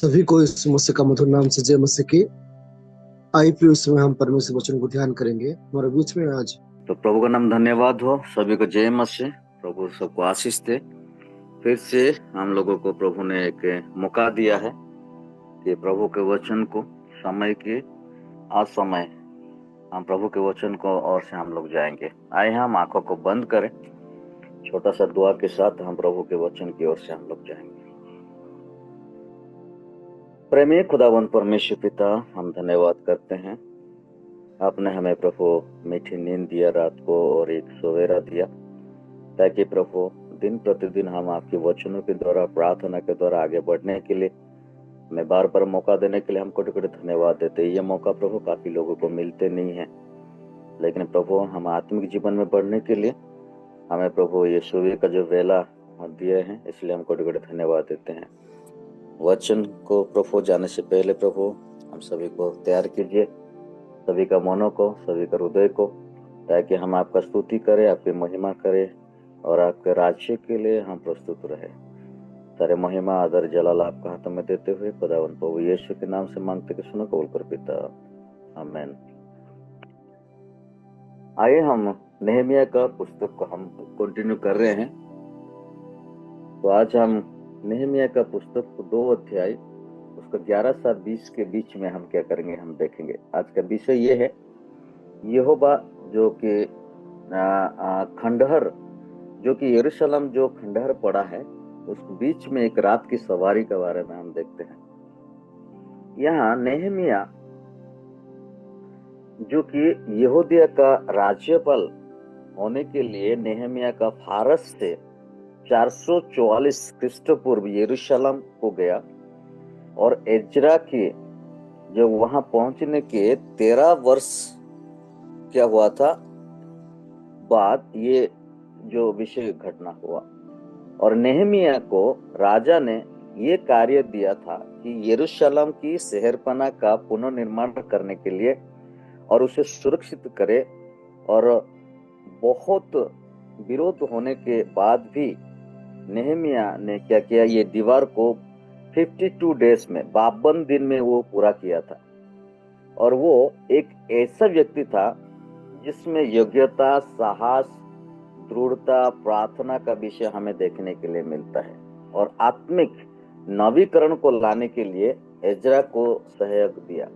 सभी को इस मसीह का मधुर नाम से जय मसीह की। आई प्रिय इसमें हम परमेश्वर वचन को ध्यान करेंगे हमारे बीच में आज। तो प्रभु का नाम धन्यवाद हो, सभी को जय मसीह। प्रभु सबको आशीष दे। फिर से हम लोगों को प्रभु ने एक मौका दिया है कि प्रभु के वचन को समय के असमय हम प्रभु के वचन को और से हम लोग जाएंगे। आए हम आंखों को बंद करें, छोटा सा दुआ के साथ हम प्रभु के वचन की ओर से हम लोग जाएंगे। प्रेमी खुदावंत परमेश्वर पिता, हम धन्यवाद करते हैं, आपने हमें प्रभु मीठी नींद दिया रात को और एक सवेरा दिया, ताकि प्रभु दिन प्रतिदिन हम आपके वचनों के द्वारा, प्रार्थना के द्वारा आगे बढ़ने के लिए हमें बार बार मौका देने के लिए हम कोटि-कोटि धन्यवाद देते हैं। ये मौका प्रभु काफी लोगों को मिलते नहीं है, लेकिन प्रभु हम आत्मिक जीवन में बढ़ने के लिए हमें प्रभु ये सुबह का जो वेला दिए हैं, इसलिए हम कोटि-कोटि धन्यवाद देते हैं। वचन को प्रभु जाने से पहले प्रभु हम सभी को तैयार कीजिए, सभी का मनों को, सभी का हृदय को, ताकि हम आपका स्तुति करें, आपकी महिमा करें और आपके राज्य के लिए हम प्रस्तुत रहे। सारे महिमा आदर जलाल आपका हाथों में देते हुए खुदावंत प्रभु यीशु के नाम से मांगते कि सुनो कबूल कर पिता, आमीन। आइए हम नेहमिया का पुस्तक को हम कंटिन्यू कर रहे हैं। तो आज हम नेहमिया का पुस्तक को 2 अध्याय उसका 11 से 20 के बीच में हम क्या करेंगे, हम देखेंगे। आज का विषय ये है, यहोवा जो कि खंडहर, जो कि यरूशलेम जो खंडहर पड़ा है, उस बीच में एक रात की सवारी के बारे में हम देखते हैं। यहाँ नेहमिया जो कि यहूदिया का राज्यपाल होने के लिए नेहमिया का फारस से 444 ख्रीष्टपूर्व यरूशलेम को गया, और एजरा के जब वहां पहुंचने के 13 वर्ष क्या हुआ था बाद ये जो विषय घटना हुआ, और नेहमिया को राजा ने ये कार्य दिया था कि यरूशलेम की शहरपना का पुनर्निर्माण करने के लिए और उसे सुरक्षित करे। और बहुत विरोध होने के बाद भी नेहमिया ने क्या किया, ये दीवार को 52 डेज में, 52 दिन में वो पूरा किया था। और वो एक ऐसा व्यक्ति था जिसमें योग्यता, साहस, दृढ़ता, प्रार्थना का विषय हमें देखने के लिए मिलता है, और आत्मिक नवीकरण को लाने के लिए एजरा को सहयोग दिया।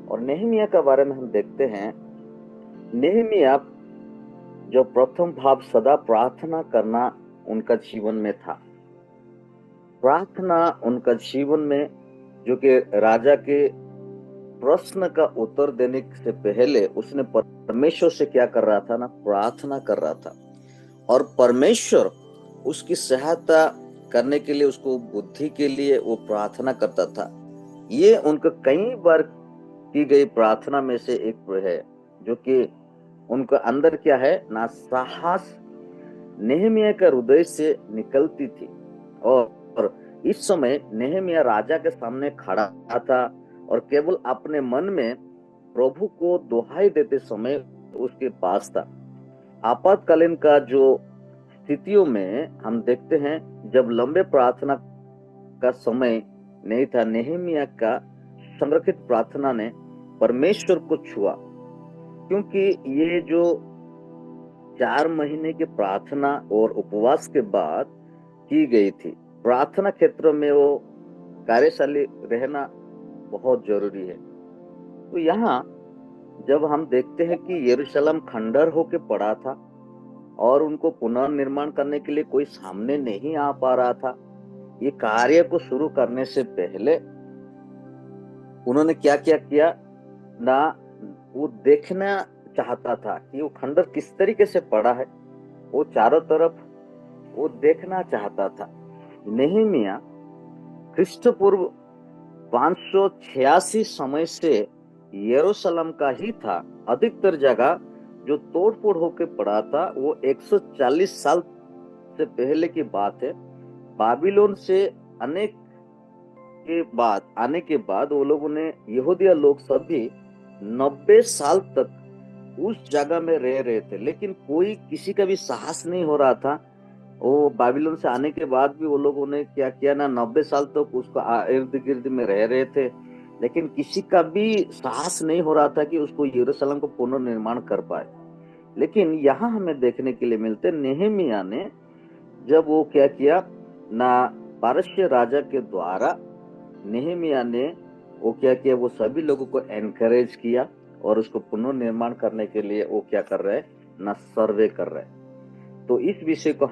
और नेहमिया के बारे में हम देखते हैं, नेहमिया जो प्रथम भाव सदा प्रार्थना करना उनका जीवन में था। प्रार्थना उनका जीवन में, जो कि राजा के प्रश्न का उत्तर देने से पहले उसने परमेश्वर से क्या कर रहा था ना, प्रार्थना कर रहा था। और परमेश्वर उसकी सहायता करने के लिए, उसको बुद्धि के लिए वो प्रार्थना करता था। ये उनका कई बार की गई प्रार्थना में से एक है, जो कि उनका अंदर क्या है ना, साहस नेहमिया का हृदय से निकलती थी। और इस समय नेहमिया राजा के सामने खड़ा था, और केवल अपने मन में प्रभु को दुहाई देते समय उसके पास था। आपातकालीन का जो स्थितियों में हम देखते हैं, जब लंबे प्रार्थना का समय नहीं था, नेहमिया का संरक्षित प्रार्थना ने परमेश्वर को छुआ, क्योंकि ये जो 4 महीने की प्रार्थना और उपवास के बाद की गई थी, प्रार्थना क्षेत्र में वो कार्यशाली रहना बहुत जरूरी है। तो यहाँ जब हम देखते हैं कि यरूशलेम खंडहर होके पड़ा था और उनको पुनर्निर्माण करने के लिए कोई सामने नहीं आ पा रहा था, ये कार्य को शुरू करने से पहले उन्होंने क्या क्या किया ना, वो देखना चाहता था कि वो खंडहर किस तरीके से पड़ा है, वो चारों तरफ वो देखना चाहता था। नेहमिया ख्रीष्टपूर्व 586 समय से यरूशलेम का ही था। अधिकतर जगह जो तोड़फोड़ होकर पड़ा था वो 140 साल से पहले की बात है। बाबिलोन से अनेक के बाद आने के बाद वो लोगों ने, यहूदिया लोग सभी 90 साल तक उस जगह में रह रहे थे, लेकिन कोई किसी का भी साहस नहीं हो रहा था वो बाबिलोन से आने के बाद भी वो लोगों ने क्या किया ना, 90 साल तक उसको इर्द गिर्द में रह रहे थे, लेकिन किसी का भी साहस नहीं हो रहा था कि उसको यरूशलेम को पुनर्निर्माण कर पाए। लेकिन यहाँ हमें देखने के लिए मिलते, नेहेमिया ने जब वो क्या किया ना, पारस्य राजा के द्वारा नेहेमिया ने वो क्या किया, वो सभी लोगों को एनकरेज किया और उसको पुनर्निर्माण करने के लिए वो क्या कर रहे हैं ना, सर्वे कर रहे हैं। तो इस विषय को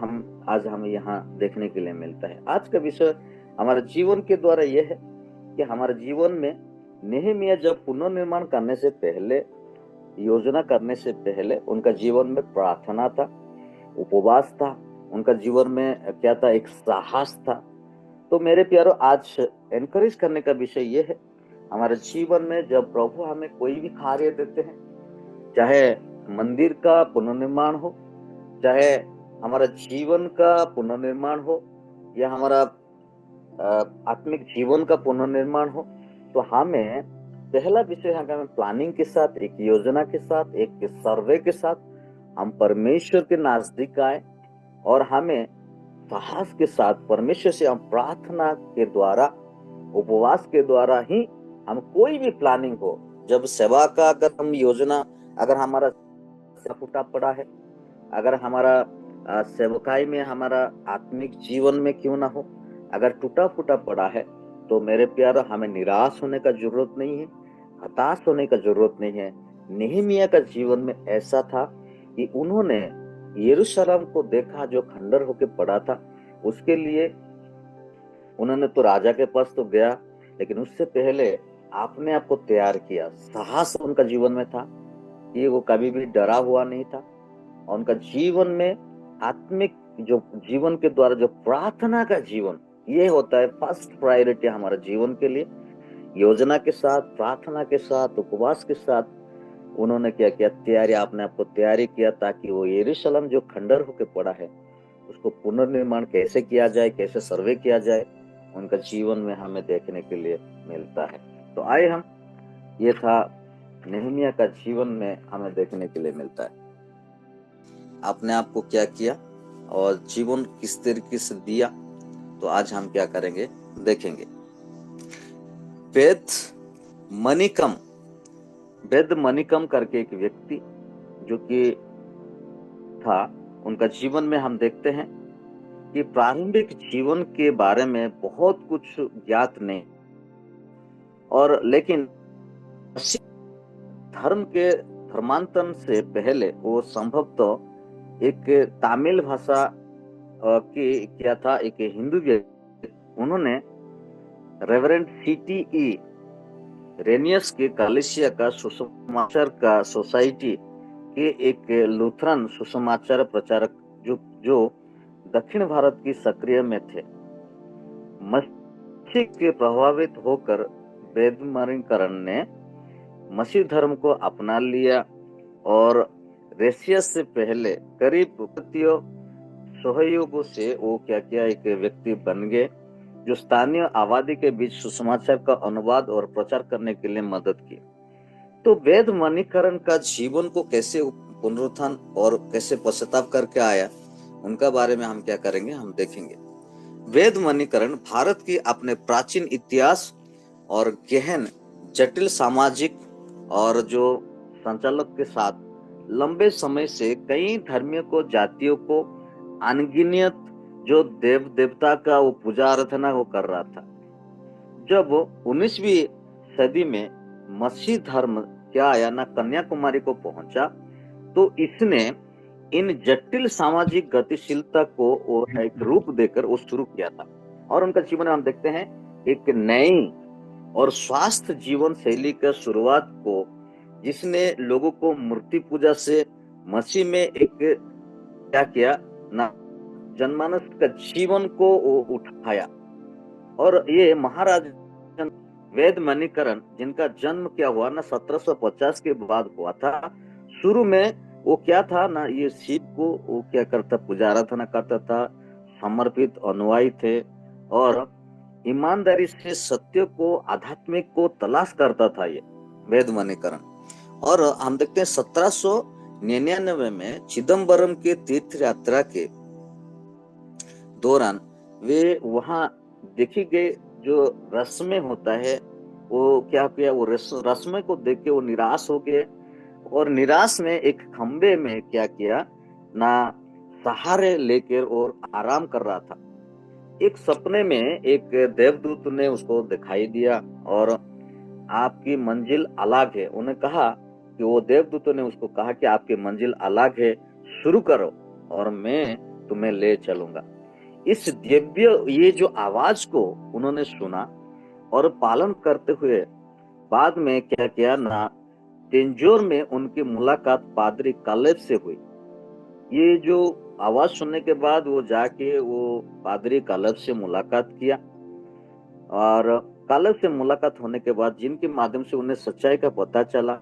आज हमें यहाँ देखने के लिए मिलता है। आज का विषय हमारे जीवन के द्वारा यह है कि हमारे जीवन में नेहेमिया जब पुनर्निर्माण करने से पहले, योजना करने से पहले उनका जीवन में प्रार्थना था, उपवास था, उनका जीवन में क्या था, एक साहस था। तो मेरे प्यारो, आज एनकरेज करने का विषय यह है, हमारे जीवन में जब प्रभु हमें कोई भी कार्य देते हैं, चाहे मंदिर का पुनर्निर्माण हो, चाहे हमारा जीवन का पुनर्निर्माण हो, या हमारा आत्मिक जीवन का पुनर्निर्माण हो, तो हमें पहला विषय है, हमें प्लानिंग के साथ, एक योजना के साथ, एक सर्वे के साथ हम परमेश्वर के नजदीक आए और हमें साहस के साथ परमेश्वर से हम प्रार्थना के द्वारा, उपवास के द्वारा ही हम कोई भी प्लानिंग हो, जब सेवा का अगर हम योजना, अगर हमारा टूटा पड़ा है, अगर हमारा सेवकाई में, हमारा आत्मिक जीवन में क्यों ना हो, अगर टूटा फूटा पड़ा है, तो मेरे प्यारो हमें निराश होने का जरूरत नहीं है, हताश होने का जरूरत नहीं है। नेहेमिया का जीवन में ऐसा था कि उन्होंने यरूशलेम को देखा जो खंडर होके पड़ा था, उसके लिए उन्होंने तो राजा के पास तो गया, लेकिन उससे पहले अपने आप को तैयार किया। साहस उनका जीवन में था कि वो कभी भी डरा हुआ नहीं था, और उनका जीवन में आत्मिक जो जीवन के द्वारा जो प्रार्थना का जीवन, ये होता है फर्स्ट प्रायोरिटी हमारे जीवन के लिए। योजना के साथ, प्रार्थना के साथ, उपवास के साथ उन्होंने क्या किया, तैयारी, अपने आप को तैयारी किया, ताकि वो यरूशलेम जो खंडर होके पड़ा है उसको पुनर्निर्माण कैसे किया जाए, कैसे सर्वे किया जाए, उनका जीवन में हमें देखने के लिए मिलता है। तो आए हम, ये था नेहेमिया का जीवन में हमें देखने के लिए मिलता है। अपने आप को क्या किया और जीवन किस तरीके से दिया, तो आज हम क्या करेंगे देखेंगे। वेद मनिकम करके एक व्यक्ति जो कि था, उनका जीवन में हम देखते हैं कि प्रारंभिक जीवन के बारे में बहुत कुछ ज्ञात नहीं, और लेकिन धर्म के धर्मांतरण से पहले वो संभवतः एक तमिल भाषा की क्या था, एक हिंदू व्यक्ति, उन्होंने रेवरेंड CTE रेनियस के कलिसिया का सुसमाचार का सोसाइटी के एक लूथरन सुसमाचार प्रचारक जो दक्षिण भारत की सक्रिय में थे, मसीह के प्रभावित होकर वेदमणिकरण ने मसीह धर्म को अपना लिया, और रेसिया से पहले करीब सहयोगों से वो क्या किया, एक व्यक्ति बन गए जो स्थानीय आबादी के बीच सुसमाचार का अनुवाद और प्रचार करने के लिए मदद की। तो वेद मणिकरण का जीवन को कैसे पुनरुत्थान और कैसे पश्चाताप करके आया, उनका बारे में हम क्या करेंगे, हम देखेंगे। वेद मणिकरण भारत की अपने प्राचीन इतिहास और गहन जटिल सामाजिक और जो संचालक के साथ लंबे समय से कई धर्मियों को, जातियों को अनगिनत जो देव देवता का वो पूजा आराधना वो कर रहा था। जब 19वीं सदी में मसीह धर्म क्या आया ना, कन्याकुमारी को पहुंचा, तो इसने इन जटिल सामाजिक गतिशीलता को वो एक रूप देकर वो शुरू किया था, और उनका जीवन हम देखते हैं एक नई और स्वास्थ्य जीवन शैली का शुरुआत को, जिसने लोगों को मूर्ति पूजा से मसीह में एक क्या किया ना, जनमानस का जीवन को उठाया। और ये महाराज वेद मणिकरण, जिनका जन्म क्या हुआ ना 1750 के बाद हुआ था, शुरू में वो क्या था ना, ये शिव को वो क्या करता, पूजा आराधना करता था, समर्पित अनुयायी थे, और ईमानदारी से सत्य को, आध्यात्मिक को तलाश करता था ये वेद मणिकरण। और हम देखते हैं 1799 में चिदम्बरम के तीर्थ यात्रा के दौरान वे वहां देखी गए जो रस्में होता है, वो क्या किया, वो रस्में को देख के वो निराश हो गए और निराश में एक खंबे में क्या किया ना, सहारे लेकर और आराम कर रहा था। एक सपने में एक देवदूत ने उसको दिखाई दिया और आपकी मंजिल अलग है। उन्हें कहा कि वो देवदूतों ने उसको कहा कि आपकी मंजिल अलग है, शुरू करो और मैं तुम्हें ले चलूंगा। इस दिव्य ये जो आवाज को उन्होंने सुना और पालन करते हुए बाद में क्या किया ना, तेंजोर में उनकी मुलाकात पादरी कालेब से हुई। ये जो आवाज सुनने के बाद वो जाके वो पादरी कालेब से मुलाकात किया और कालेब से मुलाकात होने के बाद जिनके माध्यम से उन्हें सच्चाई का पता चला,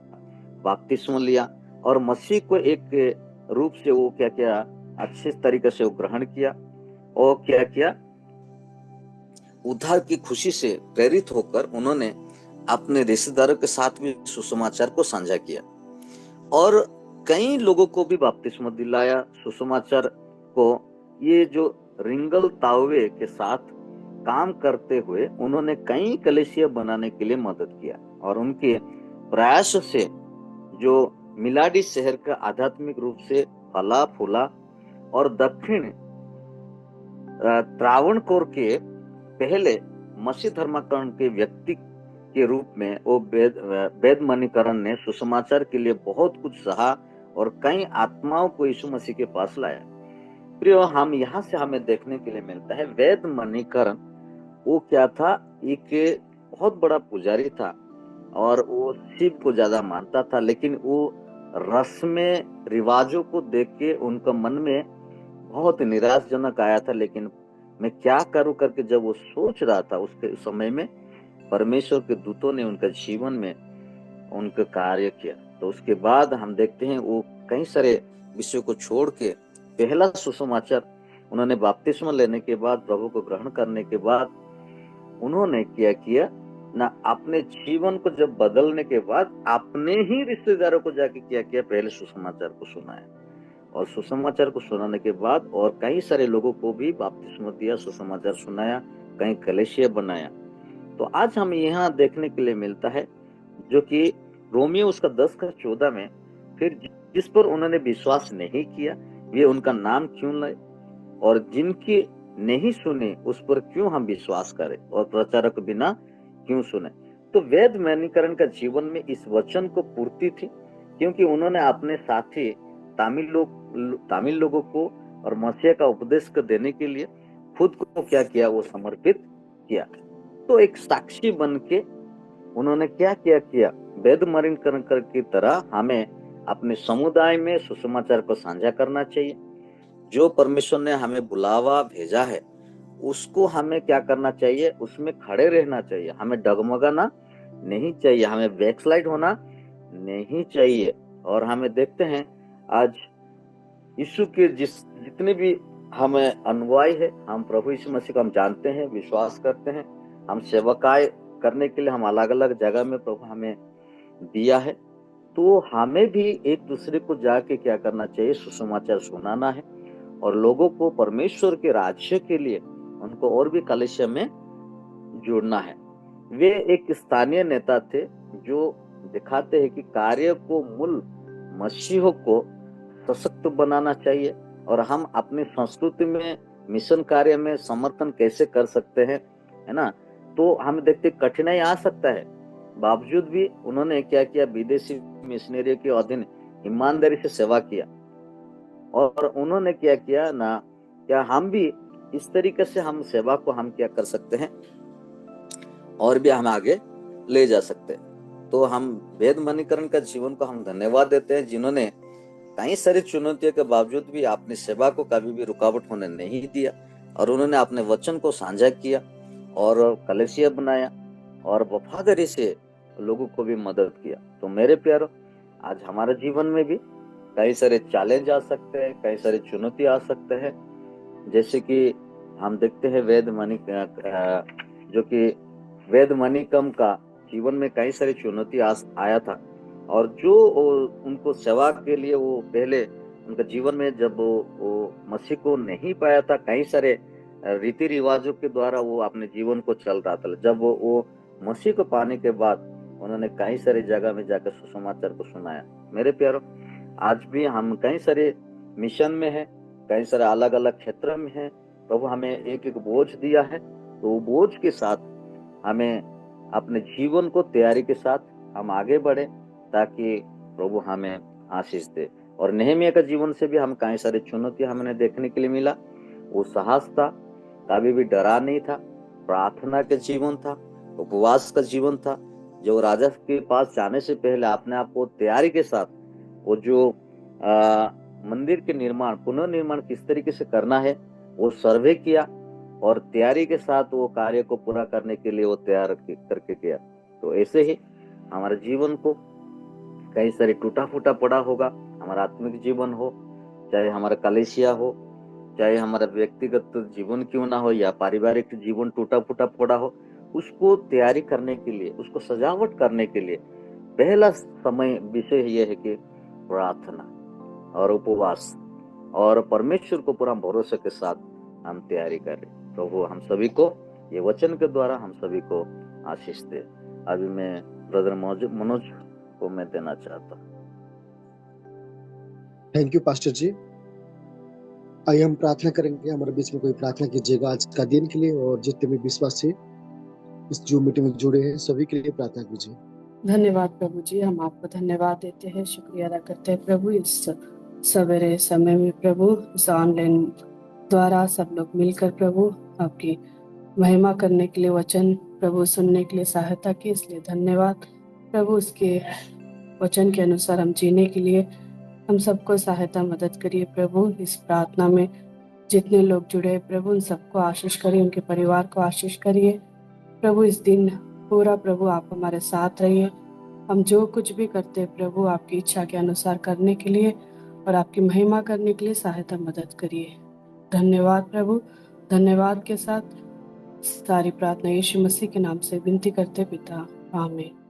बपतिस्मा लिया और मसीह को एक रूप से वो क्या किया, अच्छे तरीके से वो ग्रहण किया और क्या किया, उद्धार की खुशी से प्रेरित होकर उन्होंने अपने रिश्तेदारों के साथ भी सुसमाचार को साझा किया और कई लोगों को भी बपतिस्मा दिलाया सुसमाचार को। ये जो रिंगल तावे के साथ काम करते हुए उन्होंने कई कलीसिया बनाने के लिए मदद किया और उनके प्रयास से जो मिलाडी शहर का आध्यात्मिक रूप से फला फूला और दक्षिण त्रावणकोर के पहले मसीह धर्माकरण के व्यक्ति के रूप में वो वेद मणिकरण ने सुसमाचार के लिए बहुत कुछ सहा और कई आत्माओं को यीशु मसीह के पास लाया। प्रियो, हम यहाँ से हमें देखने के लिए मिलता है वेद मणिकरण वो क्या था, एक बहुत बड़ा पुजारी था और वो शिव को ज्यादा मानता था, लेकिन वो रस्में रिवाजों को देख के उनका मन में बहुत निराशजनक आया था। लेकिन मैं क्या करूं करके जब वो सोच रहा था, उसके समय में परमेश्वर के दूतों ने उनका जीवन में उनका कार्य किया। तो उसके बाद हम देखते हैं वो कई सारे विषयों को छोड़ के पहला सुसमाचार उन्होंने बपतिस्मा लेने के बाद, प्रभु को ग्रहण करने के बाद उन्होंने क्या किया ना, अपने जीवन को जब बदलने के बाद अपने ही रिश्तेदारों को जाके क्या किया, पहले सुसमाचार को सुनाया और सुसमाचार को सुनाने के बाद और कई सारे लोगों को भी बपतिस्मा दिया, सुसमाचार सुनाया, कई कलीसिया बनाया। तो आज हम यहाँ देखने के लिए मिलता है जो कि रोमियो उसका 10 का 14 में, फिर जिस पर उन्होंने विश्वास नहीं किया वे उनका नाम क्यों लाए, और जिनकी नहीं सुने उस पर क्यों हम विश्वास करें, और प्रचारक बिना क्यों सुने। तो वेद मणिकरण का जीवन में इस वचन को पूर्ति थी, क्योंकि उन्होंने अपने साथी तामिल लोगों को और मसीह का उपदेश को देने के लिए खुद को क्या किया, वो समर्पित किया। तो एक साक्षी बन के उन्होंने क्या किया, वेद मणिकरण की तरह हमें अपने समुदाय में सुसमाचार को साझा करना चाहिए। जो परमेश्वर ने हमें बुलावा भेजा है उसको हमें क्या करना चाहिए, उसमें खड़े रहना चाहिए। हमें डगमगाना नहीं चाहिए, हमें बैकस्लाइड होना नहीं चाहिए। और हमें देखते हैं आज यीशु के जितने भी हमें अनुयायी है, हम प्रभु यीशु मसीह को हम जानते हैं, विश्वास करते हैं, हम सेवकाई करने के लिए हम अलग अलग जगह में प्रभु हमें दिया है। तो हमें भी एक दूसरे को जाके क्या करना चाहिए, सुसमाचार सुनाना है और लोगों को परमेश्वर के राज्य के लिए उनको और भी कलीसिया में जोड़ना है। वे एक स्थानीय नेता थे जो दिखाते हैं कि कार्य को मूल मसीह को सशक्त बनाना चाहिए और हम अपनी संस्कृति में मिशन कार्य में समर्थन कैसे कर सकते हैं, है ना। तो हम देखते कठिनाई आ सकता है, बावजूद भी उन्होंने क्या किया, विदेशी मिशनरी के अधीन ईमानदारी से सेवा किया और उन्होंने क्या किया ना, क्या हम भी इस तरीके से हम सेवा को हम क्या कर सकते हैं और भी हम आगे ले जा सकते हैं। तो हम वेद मणिकरण का जीवन को हम धन्यवाद देते हैं, जिन्होंने कई सारी चुनौतियों के बावजूद भी अपनी सेवा को कभी भी रुकावट होने नहीं दिया और उन्होंने अपने वचन को साझा किया और कलीसिया बनाया और वफादारी से लोगों को भी मदद किया। तो मेरे प्यारो, आज हमारे जीवन में भी कई सारे चैलेंज आ सकते हैं, कई सारी चुनौती आ सकते हैं। जैसे कि हम देखते हैं जो कि वेद मणिकम का जीवन में कई सारी चुनौती आया था और जो उनको सेवा के लिए वो पहले उनका जीवन में जब वो मसीह को नहीं पाया था, कई सारे रीति रिवाजों के द्वारा वो अपने जीवन को चल रहा था। जब वो मसीह को पाने के बाद उन्होंने कई सारी जगह में जाकर सुसमाचार को सुनाया। मेरे प्यारो, आज भी हम कई सारे मिशन में हैं, कई सारे अलग अलग क्षेत्र में हैं। प्रभु हमें एक एक बोझ दिया है, तो वो बोझ के साथ हमें अपने जीवन को तैयारी के साथ हम आगे बढ़े, ताकि प्रभु हमें आशीष दे। और नेहमिया का जीवन से भी हम कई सारी चुनौतियां हमें देखने के लिए मिला। वो साहस था, कभी भी डरा नहीं था, प्रार्थना का जीवन था, उपवास का जीवन था। जो राजा के पास जाने से पहले अपने आप को तैयारी के साथ वो जो मंदिर के निर्माण, पुनर्निर्माण किस तरीके से करना है, वो सर्वे किया और तैयारी के साथ वो कार्य को पूरा करने के लिए वो तैयार करके किया। तो ऐसे ही हमारे जीवन को कई सारे टूटा फूटा पड़ा होगा, हमारा आत्मिक जीवन हो, चाहे हमारा कलेशिया हो, चाहे हमारा व्यक्तिगत जीवन क्यों ना हो, या पारिवारिक जीवन टूटा फूटा पड़ा हो, उसको तैयारी करने के लिए, उसको सजावट करने के लिए पहला समय विषय यह है कि प्रार्थना और उपवास और परमेश्वर को पूरा भरोसे के साथ हम तैयारी करें। प्रभु हम सभी को ये वचन के द्वारा हम सभी को आशीष दे। अभी मैं ब्रदर मनोज को मैं देना चाहता हूँ। थैंक यू पास्टर जी। आइए हम प्रार्थना करेंगे। हमारे बीच में कोई प्रार्थना कीजिएगा आज का दिन के लिए, और जितने भी विश्वासी इस जूम मीटिंग में जुड़े हैं सभी के लिए प्रार्थना कीजिए। धन्यवाद प्रभु जी, हम आपको धन्यवाद देते हैं, शुक्रिया अदा करते हैं प्रभु इस सवेरे समय में प्रभु, इस ऑनलाइन द्वारा सब लोग मिलकर प्रभु आपकी महिमा करने के लिए, वचन प्रभु सुनने के लिए सहायता की, इसलिए धन्यवाद प्रभु। उसके वचन के अनुसार हम जीने के लिए हम सबको सहायता मदद करिए प्रभु। इस प्रार्थना में जितने लोग जुड़े प्रभु उन सबको आशीष करिए, उनके परिवार को आशीष करिए प्रभु। इस दिन पूरा प्रभु आप हमारे साथ रहिए। हम जो कुछ भी करते प्रभु आपकी इच्छा के अनुसार करने के लिए और आपकी महिमा करने के लिए सहायता मदद करिए। धन्यवाद प्रभु। धन्यवाद के साथ सारी प्रार्थना यीशु मसीह के नाम से विनती करते पिता, आमीन।